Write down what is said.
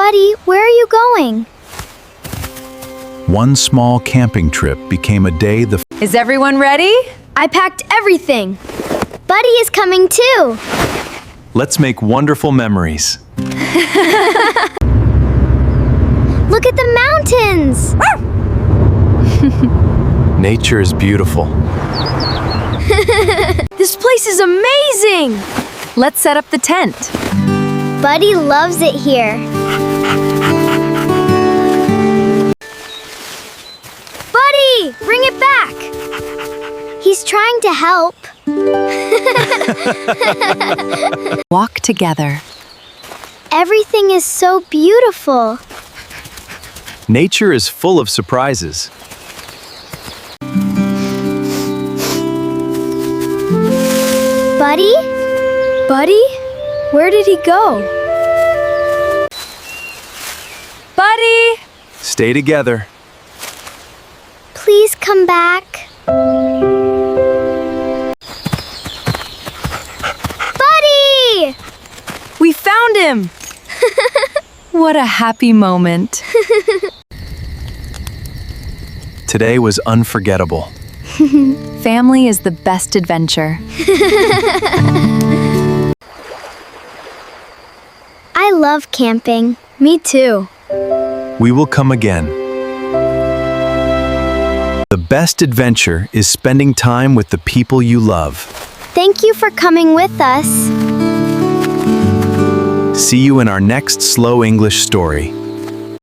Buddy, where are you going? One small camping trip became a day the Is everyone ready? I packed everything. Buddy is coming too. Let's make wonderful memories. Look at the mountains. Nature is beautiful. This place is amazing! Let's set up the tent. Buddy loves it here. Buddy, bring it back. He's trying to help. Walk together. Everything is so beautiful. Nature is full of surprises. Buddy? Buddy? Where did he go? Buddy! Stay together. Please come back. Buddy! We found him! What a happy moment. Today was unforgettable. Family is the best adventure. I love camping. Me too. We will come again. The best adventure is spending time with the people you love. Thank you for coming with us. See you in our next Slow English story.